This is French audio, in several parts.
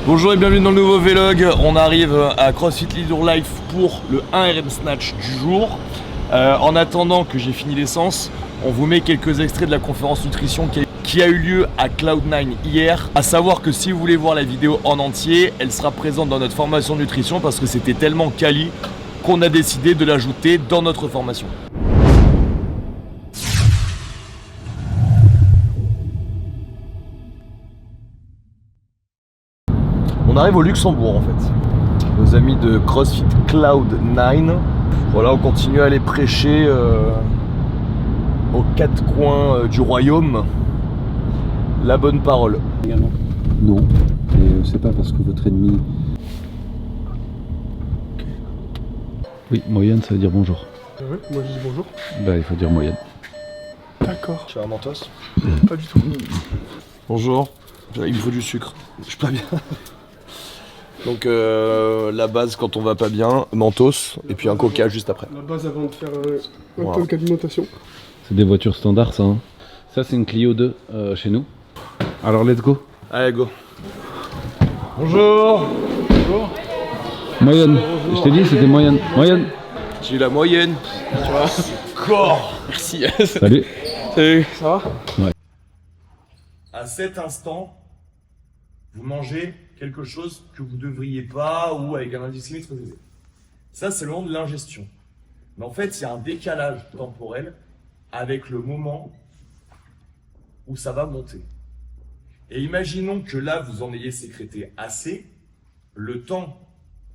Bonjour et bienvenue dans le nouveau vlog. On arrive à CrossFit Leader Life pour le 1RM Snatch du jour. En attendant que j'ai fini l'essence, on vous met quelques extraits de la conférence nutrition qui a eu lieu à Cloud9 hier. À savoir que si vous voulez voir la vidéo en entier, elle sera présente dans notre formation nutrition parce que c'était tellement quali qu'on a décidé de l'ajouter dans notre formation. On arrive au Luxembourg en fait. Nos amis de CrossFit Cloud9. Voilà, on continue à aller prêcher aux quatre coins du royaume la bonne parole. Également. Non, et c'est pas parce que votre ennemi... Oui, moyenne ça veut dire bonjour. Ouais, moi je dis bonjour. Bah il faut dire moyenne. D'accord. Tu as un mentos? Pas du tout. Bonjour. Il me faut du sucre. Je suis pas bien. Donc la base quand on va pas bien, mentos et puis un coca juste après. La base avant de faire un Wow. talk alimentation. C'est des voitures standards ça. Hein. Ça c'est une Clio 2 chez nous. Alors let's go. Allez go. Bonjour. Bonjour. Moyenne. Je t'ai dit c'était moyenne. Moyenne. J'ai la moyenne. Tu vois. Corps. Merci. Salut. Salut. Ça va? À cet instant, vous mangez quelque chose que vous ne devriez pas ou avec un indice limite très élevé. Ça, c'est le moment de l'ingestion. Mais en fait, il y a un décalage temporel avec le moment où ça va monter. Et imaginons que là, vous en ayez sécrété assez, le temps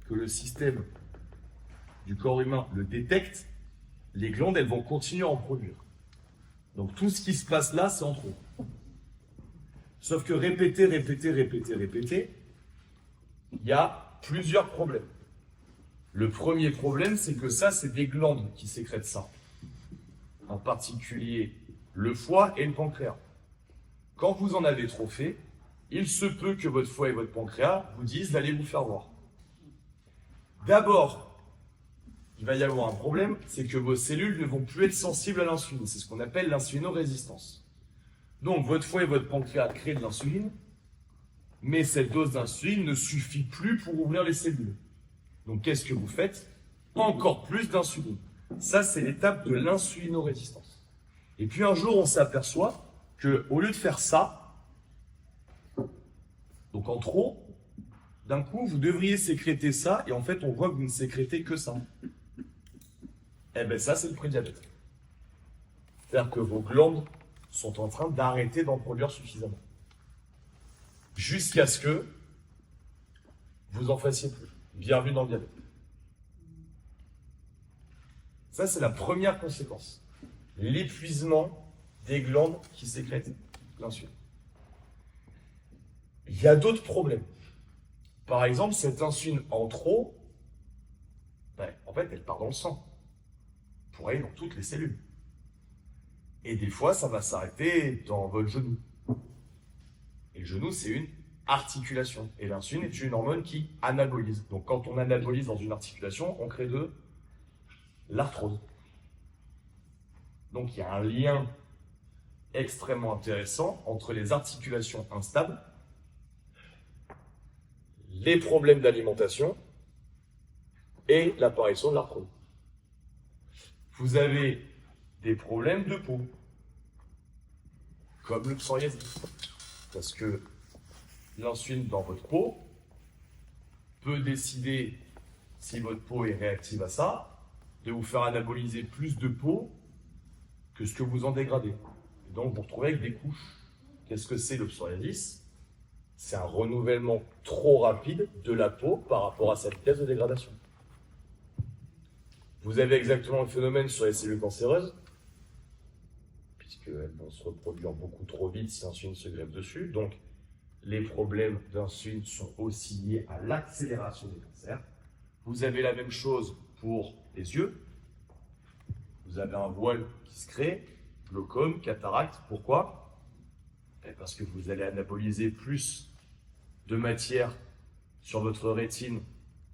que le système du corps humain le détecte, les glandes, elles vont continuer à en produire. Donc tout ce qui se passe là, c'est en trop. Sauf que répéter, il y a plusieurs problèmes. Le premier problème, c'est que ça, c'est des glandes qui sécrètent ça. En particulier, le foie et le pancréas. Quand vous en avez trop fait, il se peut que votre foie et votre pancréas vous disent d'aller vous faire voir. D'abord, il va y avoir un problème, c'est que vos cellules ne vont plus être sensibles à l'insuline. C'est ce qu'on appelle l'insulinorésistance. Donc, votre foie et votre pancréas créent de l'insuline, mais cette dose d'insuline ne suffit plus pour ouvrir les cellules. Donc, qu'est-ce que vous faites? Encore plus d'insuline. Ça, c'est l'étape de l'insulinorésistance. Et puis, un jour, on s'aperçoit qu'au lieu de faire ça, donc en trop, d'un coup, vous devriez sécréter ça, et en fait, on voit que vous ne sécrétez que ça. Eh bien, ça, c'est le prédiabète. C'est-à-dire que vos glandes sont en train d'arrêter d'en produire suffisamment. Jusqu'à ce que vous en fassiez plus. Bienvenue dans le diabète. Ça, c'est la première conséquence. L'épuisement des glandes qui sécrètent l'insuline. Il y a d'autres problèmes. Par exemple, cette insuline en trop, en fait, elle part dans le sang pour aller dans toutes les cellules. Et des fois, ça va s'arrêter dans votre genou. Et le genou, c'est une articulation. Et l'insuline est une hormone qui anabolise. Donc, quand on anabolise dans une articulation, on crée de l'arthrose. Donc, il y a un lien extrêmement intéressant entre les articulations instables, les problèmes d'alimentation et l'apparition de l'arthrose. Vous avez des problèmes de peau, comme le psoriasis, parce que l'insuline dans votre peau peut décider, si votre peau est réactive à ça, de vous faire anaboliser plus de peau que ce que vous en dégradez. Et donc vous vous retrouvez avec des couches. Qu'est-ce que c'est le psoriasis? C'est un renouvellement trop rapide de la peau par rapport à sa vitesse de dégradation. Vous avez exactement le phénomène sur les cellules cancéreuses, puisqu'elles vont se reproduire beaucoup trop vite si l'insuline se greffe dessus. Donc, les problèmes d'insuline sont aussi liés à l'accélération des cancers. Vous avez la même chose pour les yeux. Vous avez un voile qui se crée, glaucome, cataracte. Pourquoi? Parce que vous allez anaboliser plus de matière sur votre rétine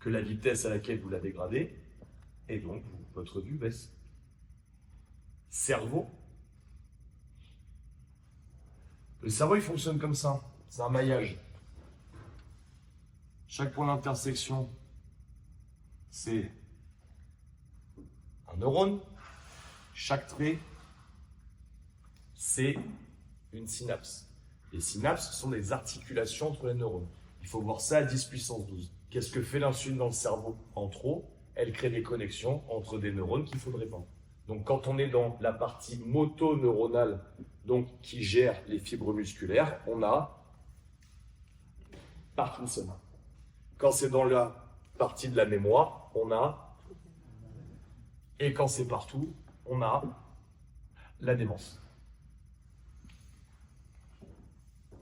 que la vitesse à laquelle vous la dégradez. Et donc, votre vue baisse. Cerveau. Le cerveau, il fonctionne comme ça. C'est un maillage. Chaque point d'intersection, c'est un neurone. Chaque trait, c'est une synapse. Les synapses sont des articulations entre les neurones. Il faut voir ça à 10 puissance 12. Qu'est-ce que fait l'insuline dans le cerveau? En trop, elle crée des connexions entre des neurones qu'il faudrait pas. Donc quand on est dans la partie motoneuronale, donc qui gère les fibres musculaires, on a Parkinson. Quand c'est dans la partie de la mémoire, on a, et quand c'est partout, on a la démence.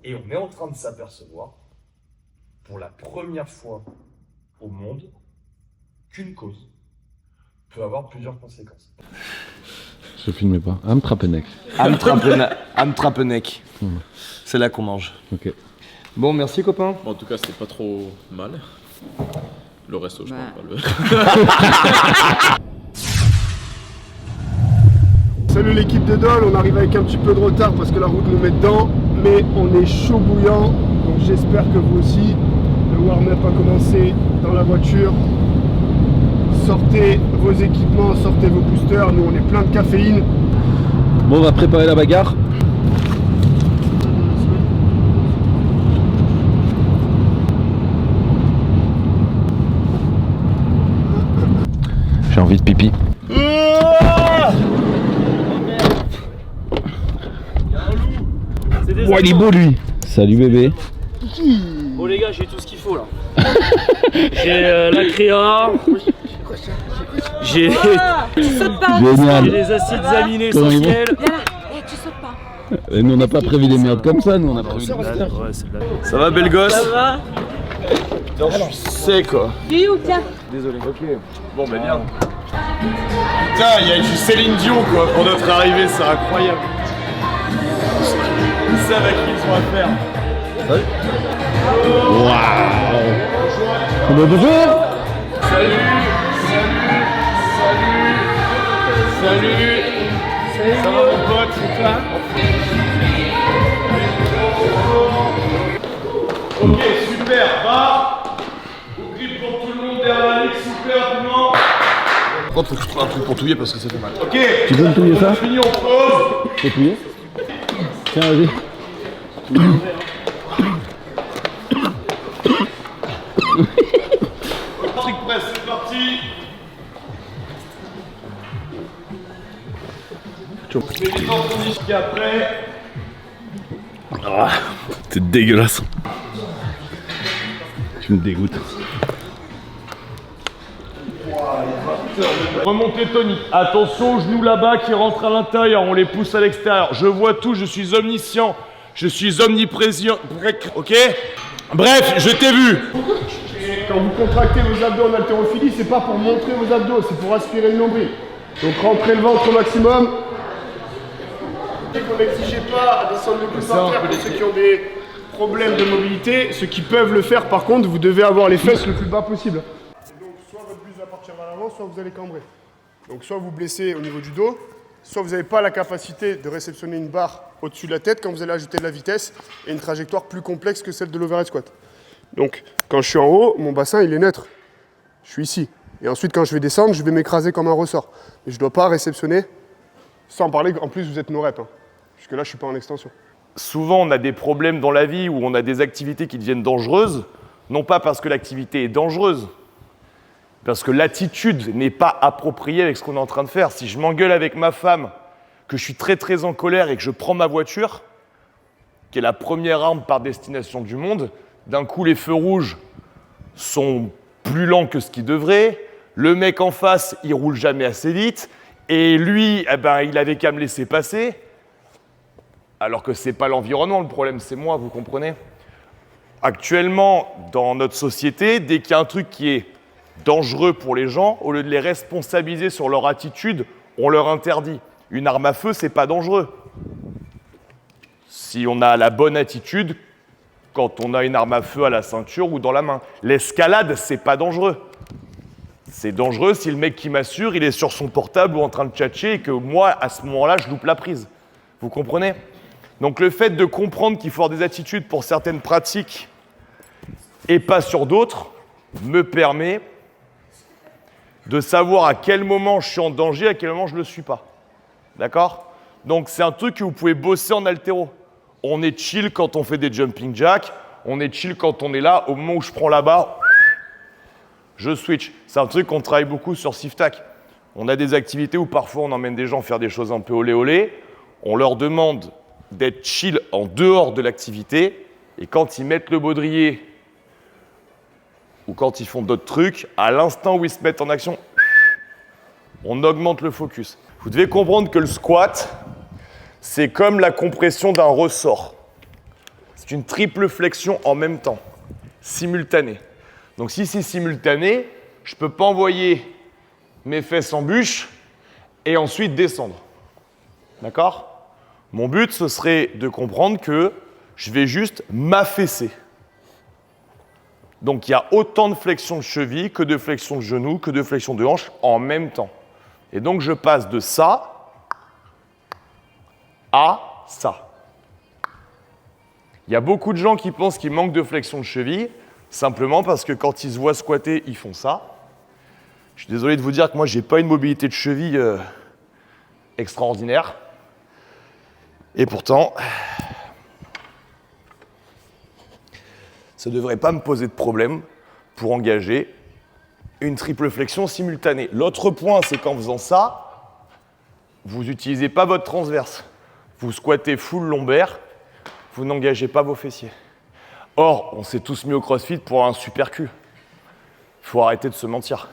Et on est en train de s'apercevoir, pour la première fois au monde, qu'une cause peut avoir plusieurs conséquences. Je filmais pas. Amtrapenek. Amtrapenek. C'est là qu'on mange. Ok. Bon, merci copain. Bon, en tout cas, c'était pas trop mal. Le reste, je pense pas le. Salut l'équipe de Dole, on arrive avec un petit peu de retard parce que la route nous met dedans, mais on est chaud bouillant, donc j'espère que vous aussi. Le warm-up a commencé dans la voiture. Sortez vos équipements, sortez vos boosters, nous on est plein de caféine. Bon, on va préparer la bagarre. J'ai envie de pipi. Oh, il est beau lui. Salut bébé. Bon les gars, j'ai tout ce qu'il faut là. J'ai la créa. J'ai Génial. les acides aminés Comment ils vont essentiels. Viens là, tu sautes pas. Et nous on n'a pas prévu des merdes comme ça, nous on a prévu des booster. Ouais, c'est de la... Ça va, belle gosse? Ça va? Putain, je suis sec quoi. Dis où, tiens. Désolé. Ok. Bon, ben bien. Putain, il y a du Céline Dion, quoi, pour notre arrivée, c'est incroyable. Ils savent à qui ils ont affaire. Waouh. Bonjour. Salut. Ça va, mon pote? C'est toi? Ok, super. Va. Oublie pour tout le monde derrière la ligne, s'il vous plaît, rapidement. Faut que je trouve un truc pour touiller parce que ça fait mal. Ok. Tu veux me touiller ça? Fini, on pose. Faut touiller? Tiens, vas-y. Trick press, c'est parti. On met les temps qu'on dit après. C'est dégueulasse. Tu me dégoûtes. Remontée tonique. Attention aux genoux là-bas qui rentrent à l'intérieur, on les pousse à l'extérieur. Je vois tout, je suis omniscient, je suis omniprésent. Ok? Bref, je t'ai vu. Quand vous contractez vos abdos en haltérophilie, c'est pas pour montrer vos abdos, c'est pour aspirer le nombril. Donc rentrez le ventre au maximum. Et qu'on n'exigeait pas à descendre le plus par terre pour ceux qui ont des problèmes de mobilité. Ceux qui peuvent le faire par contre, vous devez avoir les fesses le plus bas possible. Donc soit votre buse va partir vers l'avant, soit vous allez cambrer. Donc soit vous blessez au niveau du dos, soit vous n'avez pas la capacité de réceptionner une barre au-dessus de la tête quand vous allez ajouter de la vitesse et une trajectoire plus complexe que celle de l'overhead squat. Donc quand je suis en haut, mon bassin il est neutre. Je suis ici. Et ensuite quand je vais descendre, je vais m'écraser comme un ressort. Mais je ne dois pas réceptionner, sans parler qu'en plus vous êtes no rep. Puisque là je ne suis pas en extension. Souvent, on a des problèmes dans la vie où on a des activités qui deviennent dangereuses, non pas parce que l'activité est dangereuse, parce que l'attitude n'est pas appropriée avec ce qu'on est en train de faire. Si je m'engueule avec ma femme, que je suis très très en colère et que je prends ma voiture, qui est la première arme par destination du monde, d'un coup les feux rouges sont plus lents que ce qu'ils devraient, le mec en face, il roule jamais assez vite, et lui, eh ben, il avait qu'à me laisser passer. Alors que c'est pas l'environnement le problème, c'est moi, vous comprenez? Actuellement, dans notre société, dès qu'il y a un truc qui est dangereux pour les gens, au lieu de les responsabiliser sur leur attitude, on leur interdit. Une arme à feu, c'est pas dangereux. Si on a la bonne attitude, quand on a une arme à feu à la ceinture ou dans la main. L'escalade, c'est pas dangereux. C'est dangereux si le mec qui m'assure, il est sur son portable ou en train de tchatcher et que moi, à ce moment-là, je loupe la prise. Vous comprenez? Donc le fait de comprendre qu'il faut avoir des attitudes pour certaines pratiques et pas sur d'autres, me permet de savoir à quel moment je suis en danger, à quel moment je ne le suis pas. D'accord? Donc c'est un truc que vous pouvez bosser en haltéro. On est chill quand on fait des jumping jacks, on est chill quand on est là, au moment où je prends la barre, je switch. C'est un truc qu'on travaille beaucoup sur Siftac. On a des activités où parfois on emmène des gens faire des choses un peu olé olé, on leur demande d'être chill en dehors de l'activité, et quand ils mettent le baudrier ou quand ils font d'autres trucs, à l'instant où ils se mettent en action, on augmente le focus. Vous devez comprendre que le squat, c'est comme la compression d'un ressort. C'est une triple flexion en même temps, simultanée. Donc si c'est simultané, je ne peux pas envoyer mes fesses en bûche et ensuite descendre. D'accord? Mon but, ce serait de comprendre que je vais juste m'affaisser. Donc il y a autant de flexions de cheville que de flexions de genoux, que de flexions de hanches en même temps. Et donc je passe de ça à ça. Il y a beaucoup de gens qui pensent qu'ils manquent de flexion de cheville, simplement parce que quand ils se voient squatter, ils font ça. Je suis désolé de vous dire que moi, je n'ai pas une mobilité de cheville extraordinaire. Et pourtant, ça ne devrait pas me poser de problème pour engager une triple flexion simultanée. L'autre point, c'est qu'en faisant ça, vous n'utilisez pas votre transverse. Vous squattez full lombaire, vous n'engagez pas vos fessiers. Or, on s'est tous mis au CrossFit pour un super cul. Il faut arrêter de se mentir.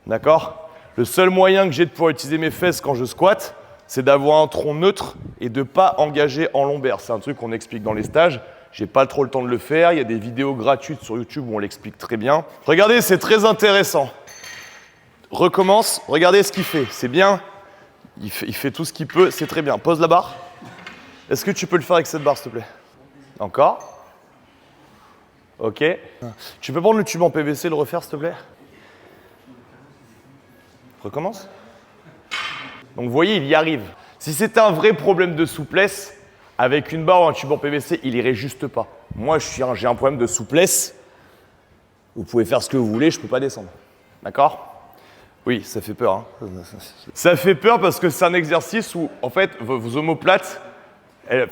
D'accord? Le seul moyen que j'ai de pouvoir utiliser mes fesses quand je squatte, c'est d'avoir un tronc neutre et de ne pas engager en lombaire. C'est un truc qu'on explique dans les stages. J'ai pas trop le temps de le faire. Il y a des vidéos gratuites sur YouTube où on l'explique très bien. Regardez, c'est très intéressant. Recommence, regardez ce qu'il fait. C'est bien. Il fait tout ce qu'il peut, c'est très bien. Pose la barre. Est-ce que tu peux le faire avec cette barre, s'il te plaît? Encore? Ok. Tu peux prendre le tube en PVC et le refaire, s'il te plaît? Recommence. Donc vous voyez, il y arrive. Si c'était un vrai problème de souplesse, avec une barre ou un tube en PVC, il irait juste pas. Moi, j'ai un problème de souplesse. Vous pouvez faire ce que vous voulez, je ne peux pas descendre. D'accord? Oui, ça fait peur. Hein. Ça fait peur parce que c'est un exercice où, en fait, vos omoplates,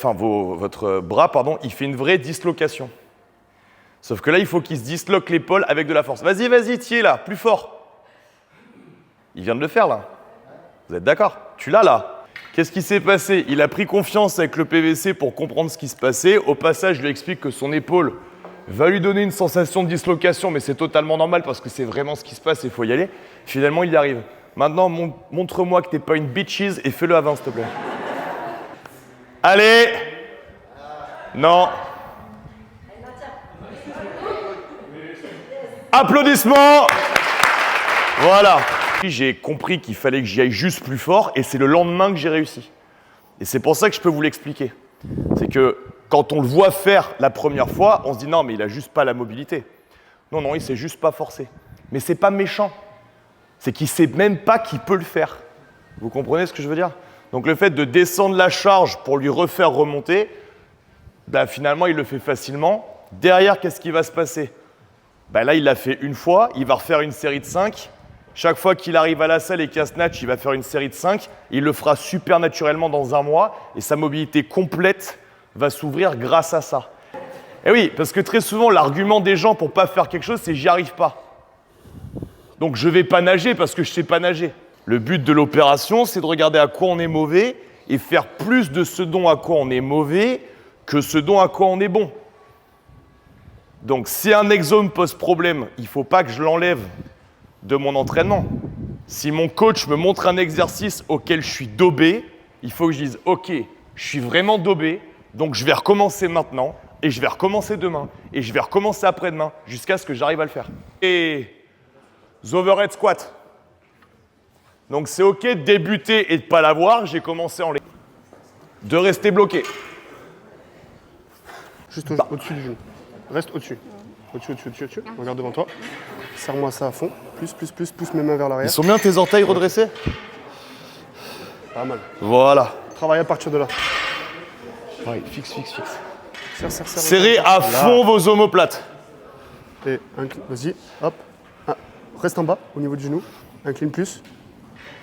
votre bras, pardon, il fait une vraie dislocation. Sauf que là, il faut qu'il se disloque l'épaule avec de la force. Vas-y, vas-y, tiens là, plus fort. Il vient de le faire, là. Vous êtes d'accord? Tu l'as, là. Qu'est-ce qui s'est passé? Il a pris confiance avec le PVC pour comprendre ce qui se passait. Au passage, je lui explique que son épaule va lui donner une sensation de dislocation, mais c'est totalement normal parce que c'est vraiment ce qui se passe et il faut y aller. Finalement, il y arrive. Maintenant, montre-moi que t'es pas une bitches et fais-le à 20, s'il te plaît. Allez! Non. Applaudissements! Voilà. J'ai compris qu'il fallait que j'y aille juste plus fort et c'est le lendemain que j'ai réussi. Et c'est pour ça que je peux vous l'expliquer. C'est que quand on le voit faire la première fois, on se dit non, mais il a juste pas la mobilité. Non, non, il s'est juste pas forcé. Mais c'est pas méchant. C'est qu'il sait même pas qu'il peut le faire. Vous comprenez ce que je veux dire? Donc le fait de descendre la charge pour lui refaire remonter, ben, finalement, il le fait facilement. Derrière, qu'est-ce qui va se passer? Ben, là, il l'a fait une fois, il va refaire une série de 5. Chaque fois qu'il arrive à la salle et qu'il a snatch, il va faire une série de 5. Il le fera super naturellement dans un mois et sa mobilité complète va s'ouvrir grâce à ça. Et oui, parce que très souvent, l'argument des gens pour ne pas faire quelque chose, c'est « j'y arrive pas ». Donc je ne vais pas nager parce que je ne sais pas nager. Le but de l'opération, c'est de regarder à quoi on est mauvais et faire plus de ce dont à quoi on est mauvais que ce dont à quoi on est bon. Donc si un exo me pose problème, il ne faut pas que je l'enlève de mon entraînement. Si mon coach me montre un exercice auquel je suis daubé, il faut que je dise « ok, je suis vraiment daubé, donc je vais recommencer maintenant, et je vais recommencer demain, et je vais recommencer après-demain, jusqu'à ce que j'arrive à le faire. » Et the overhead squat. Donc c'est ok de débuter et de ne pas l'avoir, j'ai commencé en les... De rester bloqué. Juste au-dessus du genou. Reste au-dessus. Au-dessus. Regarde devant toi. Serre-moi ça à fond. Pousse mes mains vers l'arrière. Ils sont bien tes orteils redressés? Pas mal. Voilà. Travaille à partir de là. Ouais, fixe. Serre. Serrez à fond vos omoplates. Et incline, vas-y, hop. Ah, reste en bas, au niveau du genou. Incline plus.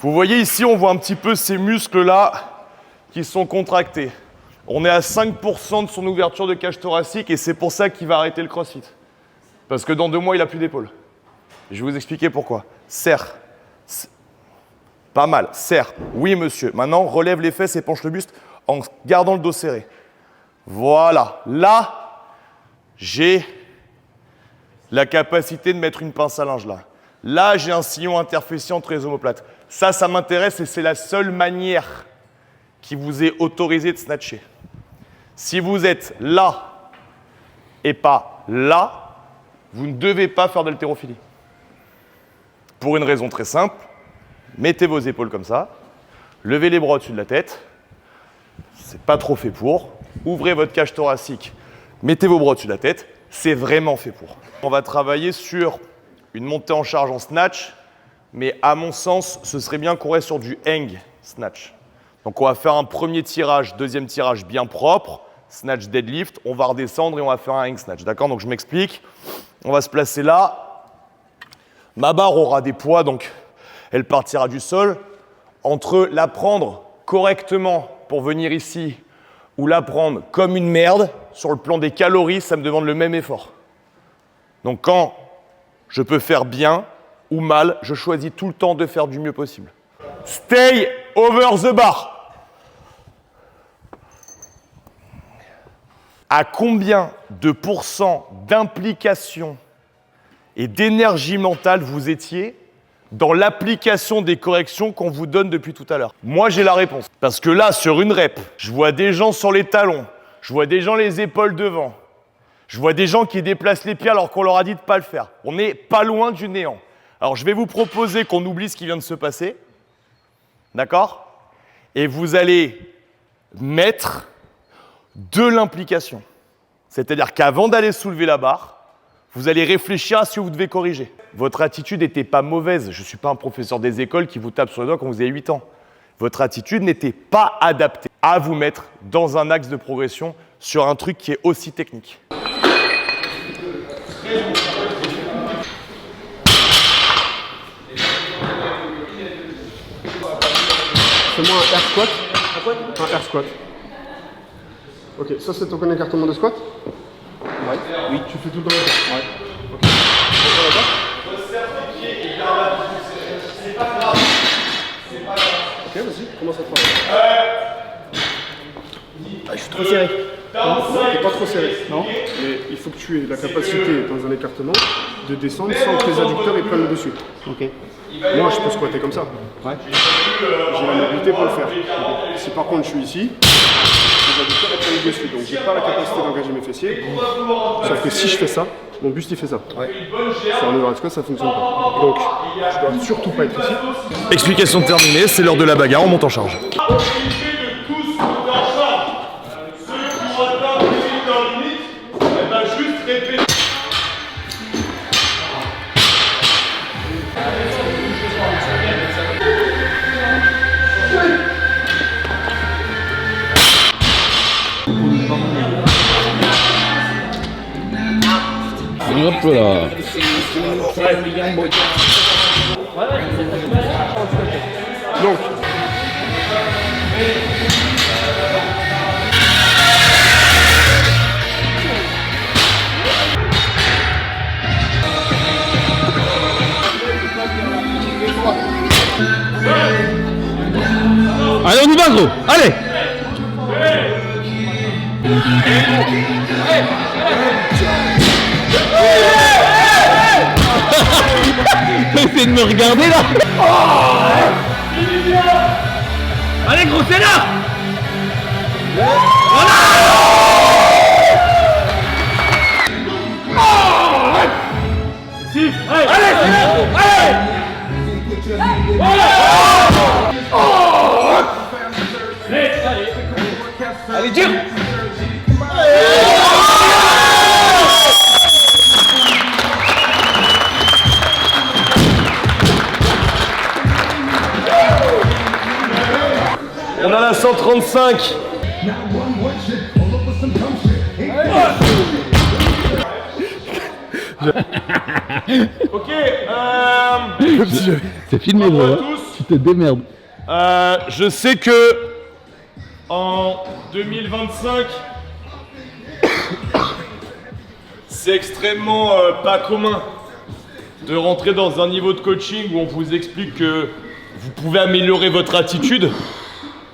Vous voyez ici, on voit un petit peu ces muscles-là qui sont contractés. On est à 5% de son ouverture de cage thoracique et c'est pour ça qu'il va arrêter le crossfit. Parce que dans 2 mois, il n'a plus d'épaule. Je vais vous expliquer pourquoi. Serre. Pas mal. Serre. Oui, monsieur. Maintenant, relève les fesses et penche le buste en gardant le dos serré. Voilà. Là, j'ai la capacité de mettre une pince à linge là. Là, j'ai un sillon interfécié entre les omoplates. Ça m'intéresse et c'est la seule manière qui vous est autorisée de snatcher. Si vous êtes là et pas là, vous ne devez pas faire d'haltérophilie. Pour une raison très simple, mettez vos épaules comme ça, levez les bras au-dessus de la tête, c'est pas trop fait pour, ouvrez votre cage thoracique, mettez vos bras au-dessus de la tête, c'est vraiment fait pour. On va travailler sur une montée en charge en snatch, mais à mon sens, ce serait bien qu'on reste sur du hang snatch. Donc on va faire un premier tirage, deuxième tirage bien propre, snatch deadlift, on va redescendre et on va faire un hang snatch, d'accord? Donc je m'explique, on va se placer là, ma barre aura des poids, donc elle partira du sol. Entre la prendre correctement pour venir ici ou la prendre comme une merde, sur le plan des calories, ça me demande le même effort. Donc quand je peux faire bien ou mal, je choisis tout le temps de faire du mieux possible. Stay over the bar. À combien de pourcents d'implication et d'énergie mentale vous étiez dans l'application des corrections qu'on vous donne depuis tout à l'heure? Moi, j'ai la réponse. Parce que là, sur une rep, je vois des gens sur les talons, je vois des gens les épaules devant, je vois des gens qui déplacent les pieds alors qu'on leur a dit de ne pas le faire. On n'est pas loin du néant. Alors, je vais vous proposer qu'on oublie ce qui vient de se passer. D'accord? Et vous allez mettre de l'implication. C'est-à-dire qu'avant d'aller soulever la barre, vous allez réfléchir à ce que vous devez corriger. Votre attitude n'était pas mauvaise. Je ne suis pas un professeur des écoles qui vous tape sur le doigt quand vous avez 8 ans. Votre attitude n'était pas adaptée à vous mettre dans un axe de progression sur un truc qui est aussi technique. Fais-moi un air squat. Un air squat. Ok, ça c'est ton écartement de squat? Ouais. Oui. Tu fais tout le temps comme ça? Ouais. Ok. Ok, vas-y, commence à travailler. Ah, je suis trop serré. Non, t'es pas trop serré. Non. Mais il faut que tu aies la capacité, dans un écartement, de descendre sans que tes adducteurs ils prennent le dessus. Ok. Moi, je peux squatter comme ça. Ouais. J'ai la mobilité pour le faire. Okay. Si par contre je suis ici, les adducteurs ils prennent le dessus. Donc j'ai pas la capacité d'engager mes fessiers. Sauf que si je fais ça, mon buste il fait ça. Ouais. C'est en overhead squat, ça fonctionne pas. Donc je dois surtout pas être ici. Explication terminée, c'est l'heure de la bagarre, on monte en charge. Hop là. Donc Allez, on y va gros. Allez. Essayez de me regarder là. Allez gros, c'est là. Si, allez, allez, tire. On a la 135. Ok, C'est filmé, bravo gros. à hein. tous. Tu te démerdes. Je sais que en 2025, c'est extrêmement pas commun de rentrer dans un niveau de coaching où on vous explique que vous pouvez améliorer votre attitude.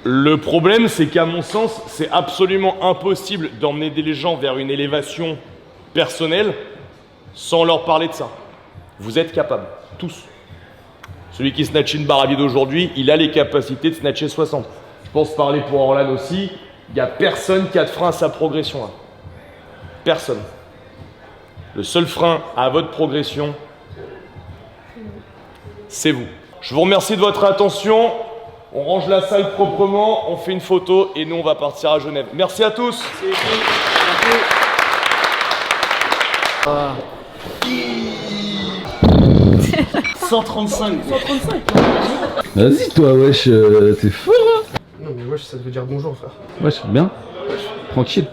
Le problème, c'est qu'à mon sens, c'est absolument impossible d'emmener les gens vers une élévation personnelle sans leur parler de ça. Vous êtes capables, tous. Celui qui snatch une barre à vide aujourd'hui, il a les capacités de snatcher 60. Je pense parler pour Orlan aussi, il n'y a personne qui a de frein à sa progression là. Personne. Le seul frein à votre progression, c'est vous. Je vous remercie de votre attention. On range la salle proprement, on fait une photo et nous on va partir à Genève. Merci à tous. 135. Vas-y, toi, wesh, t'es fort, hein. Non mais wesh, ça veut dire bonjour frère. Wesh, bien. Tranquille.